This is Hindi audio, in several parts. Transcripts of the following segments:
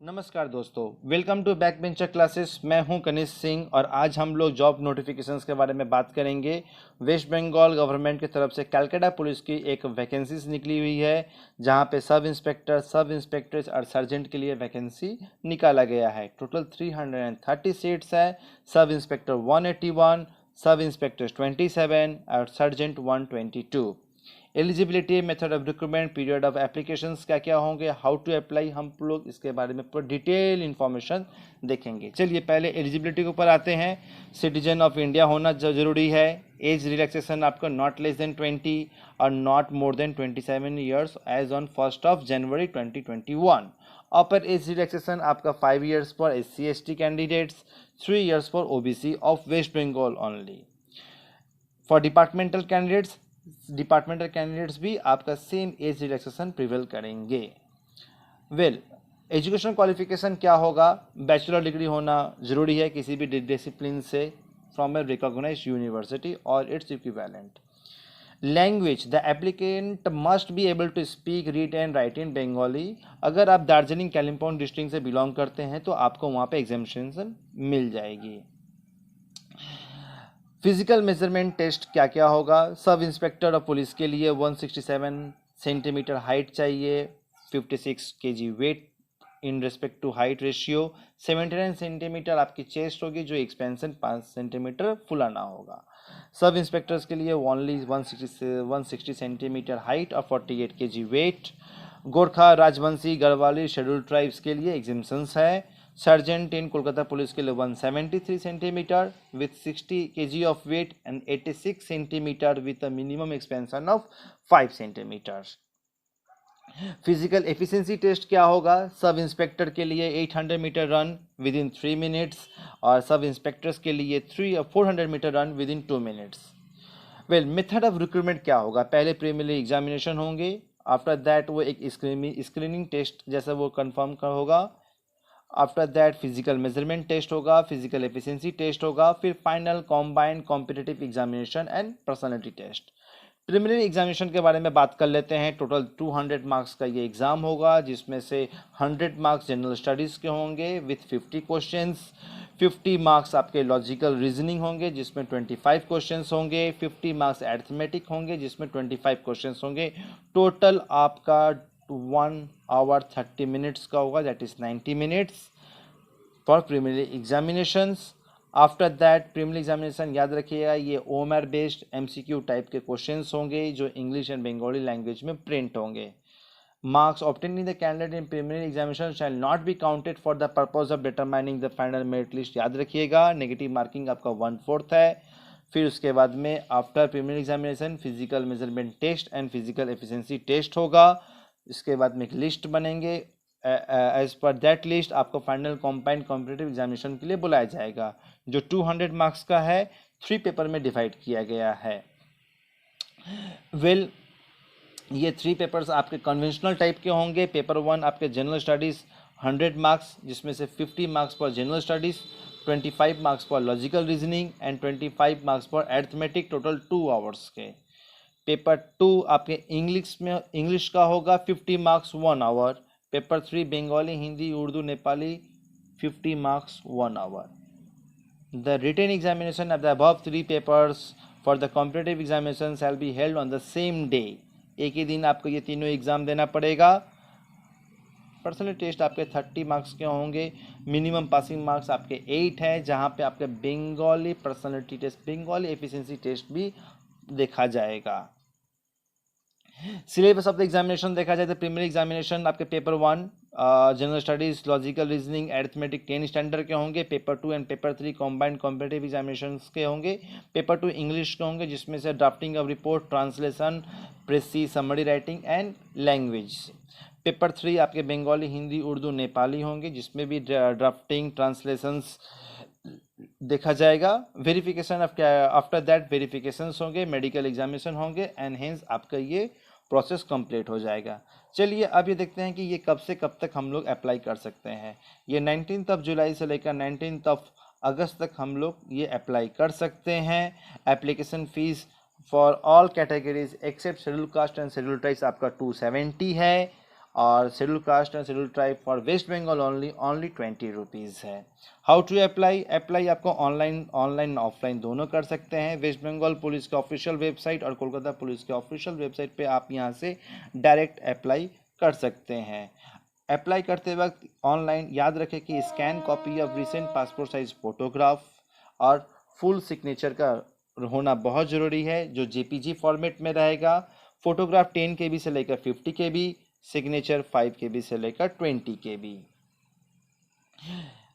नमस्कार दोस्तों, welcome to Back Bencher Classes. मैं हूं कनिष्क सिंह और आज हम लोग जॉब नोटिफिकेशंस के बारे में बात करेंगे। वेस्ट बंगाल गवर्नमेंट की तरफ से कलकत्ता पुलिस की एक वैकेंसीज निकली हुई है, जहां पे सब इंस्पेक्टर्स और सर्जेंट के लिए वैकेंसी निकाला गया है। टोटल 330 सीट्स है। सब इंस्पेक्टर 181, सब इंस्पेक्टर्स 27 और sergeant 122। Eligibility, method of recruitment, period of applications क्या क्या होंगे, हाउ टू अप्लाई, हम लोग इसके बारे में पूरा डिटेल इन्फॉर्मेशन देखेंगे। चलिए पहले एलिजिबिलिटी के ऊपर आते हैं। सिटीजन ऑफ इंडिया होना जरूरी है। एज रिलैक्सेशन आपका नॉट लेस देन 20 और not more than 27 years age on 1 January 2021। Upper age relaxation आपका 5 years for SC/ST candidates, 3 years for OBC of West Bengal only. For departmental candidates भी आपका सेम एज रिलैक्सेशन प्रिवेल करेंगे। एजुकेशन क्वालिफिकेशन क्या होगा? बैचलर डिग्री होना जरूरी है किसी भी डिसिप्लिन से फ्रॉम ए रिकॉग्नाइज्ड यूनिवर्सिटी और its equivalent. Language, the applicant must be able to speak, read and write in Bengali. अगर आप दार्जिलिंग कालिम्पोंग डिस्ट्रिक्ट से बिलोंग करते हैं तो आपको वहाँ पे एग्जामिनेशन मिल जाएगी। फिजिकल मेजरमेंट टेस्ट क्या क्या होगा? सब इंस्पेक्टर ऑफ पुलिस के लिए 167 सेंटीमीटर हाइट चाहिए, 56 kg weight in respect to height ratio, 79 centimetre आपकी चेस्ट होगी जो एक्सपेंशन 5 सेंटीमीटर फुलाना होगा। सब इंस्पेक्टर्स के लिए ओनली 160 सेंटीमीटर हाइट और 48 kg weight. Gorkha, Rajbanshi, Garhwali, scheduled tribes के लिए एग्जिम्पशंस है। सर्जेंट इन कोलकाता पुलिस के लिए 173 centimetre with 60 kg of weight and 86 centimetre with a minimum expansion of 5 centimetre. Physical efficiency test क्या होगा? सब इंस्पेक्टर के लिए 800 metre run within 3 minutes और सब इंस्पेक्टर्स के लिए 400 metre run within 2 minutes. Method of recruitment क्या होगा? पहले प्रीलिमिनरी एग्जामिनेशन होंगे, आफ्टर दैट वो एक स्क्रीनिंग टेस्ट जैसा वो कंफर्म होगा। After that physical measurement test होगा, फिजिकल एफिशिएंसी टेस्ट होगा, फिर final combined competitive examination and personality test. Preliminary examination के बारे में बात कर लेते हैं। टोटल 200 मार्क्स का ये एग्जाम होगा, जिसमें से 100 मार्क्स जनरल स्टडीज़ के होंगे विथ 50 क्वेश्चंस, 50 मार्क्स आपके लॉजिकल रीजनिंग होंगे जिसमें 25 क्वेश्चंस होंगे, 50 मार्क्स अरिथमेटिक होंगे जिसमें 25 क्वेश्चंस होंगे। टोटल आपका 1 आवर 30 मिनट्स का होगा, that is 90 minutes for preliminary examinations. After that preliminary examination याद रखिएगा ये OMR बेस्ड MCQ टाइप के क्वेश्चंस होंगे जो इंग्लिश एंड बंगाली लैंग्वेज में प्रिंट होंगे। Marks obtained in the candidate in preliminary examination shall not be counted for the purpose of determining the final merit list, याद रखिएगा। नेगेटिव मार्किंग आपका 1/4 है। फिर उसके बाद में after preliminary examination physical measurement test and physical efficiency test होगा। इसके बाद में एक लिस्ट बनेंगे, एज पर दैट लिस्ट आपको फाइनल कॉम्बाइंड कॉम्पिटिटिव एग्जामिनेशन के लिए बुलाया जाएगा, जो 200 मार्क्स का है, 3 पेपर में डिवाइड किया गया है। ये 3 पेपर्स आपके कन्वेंशनल टाइप के होंगे। पेपर 1 आपके जनरल स्टडीज़ 100 मार्क्स, जिसमें से 50 marks for general studies, 25 marks for logical reasoning and 25 marks for arithmetic, total 2 hours के। पेपर 2 आपके इंग्लिश का होगा, 50 marks 1 hour. Paper 3 Bengali, Hindi, Urdu, Nepali, 50 marks 1 hour. The written examination of the above 3 papers for the competitive examination shall be held on the same day. एक ही दिन आपको ये तीनों एग्जाम देना पड़ेगा। पर्सनल टेस्ट आपके 30 मार्क्स के होंगे। मिनिमम पासिंग मार्क्स आपके 8 है, जहाँ पे आपके Bengali personality test, Bengali efficiency test भी देखा जाएगा। सिलेबस ऑफ द एग्जामिनेशन देखा जाए तो प्रीलिमिनरी एग्जामिनेशन आपके paper 1 general studies, logical reasoning, arithmetic 10 standard के होंगे। Paper 2 and paper 3 combined competitive examination के होंगे। पेपर 2 इंग्लिश के होंगे, जिसमें से drafting of report, translation, precis, summary writing and language. Paper 3 आपके बंगाली, हिंदी, उर्दू, नेपाली होंगे, जिसमें भी ड्राफ्टिंग, ट्रांसलेशंस देखा जाएगा। वेरिफिकेशन आफ्टर दैट वेरिफिकेशंस होंगे, मेडिकल एग्जामिनेशन होंगे एंड हेंस आपका ये प्रोसेस कंप्लीट हो जाएगा। चलिए अब ये देखते हैं कि ये कब से कब तक हम लोग अप्लाई कर सकते हैं। ये 19 जुलाई से लेकर 19 अगस्त तक हम लोग ये अप्लाई कर सकते हैं। Application fees for all categories except schedule caste and schedule tribes आपका 270 है और schedule caste and schedule tribe for West Bengal only 20 rupees है। हाउ टू अप्लाई आपको ऑनलाइन ऑफलाइन दोनों कर सकते हैं। वेस्ट बंगाल पुलिस के ऑफिशियल वेबसाइट और कोलकाता पुलिस के ऑफिशियल वेबसाइट पे आप यहाँ से डायरेक्ट अप्लाई कर सकते हैं। अप्लाई करते वक्त ऑनलाइन याद रखें कि scan copy of recent passport size photograph और फुल सिग्नेचर का होना बहुत ज़रूरी है, जो जेपीजी फॉर्मेट में रहेगा। फोटोग्राफ 10 KB से लेकर 50 KB, सिग्नेचर 5 KB से लेकर 20 KB।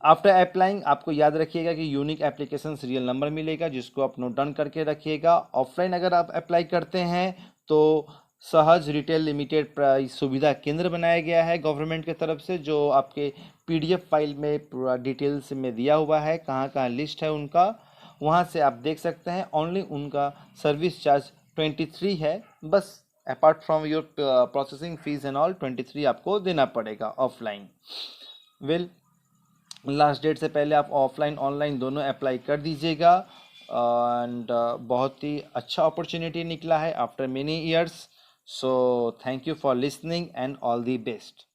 आफ्टर अप्लाइंग आपको याद रखिएगा कि यूनिक एप्लीकेशन सीरियल नंबर मिलेगा, जिसको आप नोट डाउन करके रखिएगा। ऑफलाइन अगर आप अप्लाई करते हैं तो सहज रिटेल लिमिटेड प्राइस सुविधा केंद्र बनाया गया है गवर्नमेंट की तरफ से, जो आपके PDF फाइल में पूरा डिटेल्स में दिया हुआ है, कहाँ कहाँ लिस्ट है उनका, वहाँ से आप देख सकते हैं। ओनली उनका सर्विस चार्ज 23 है बस, apart from your processing fees and all 23 आपको देना पड़ेगा ऑफलाइन। वेल, लास्ट डेट से पहले आप ऑफलाइन ऑनलाइन दोनों अप्लाई कर दीजिएगा। एंड बहुत ही अच्छा अपॉर्चुनिटी निकला है after many years. So thank you for listening and all the best.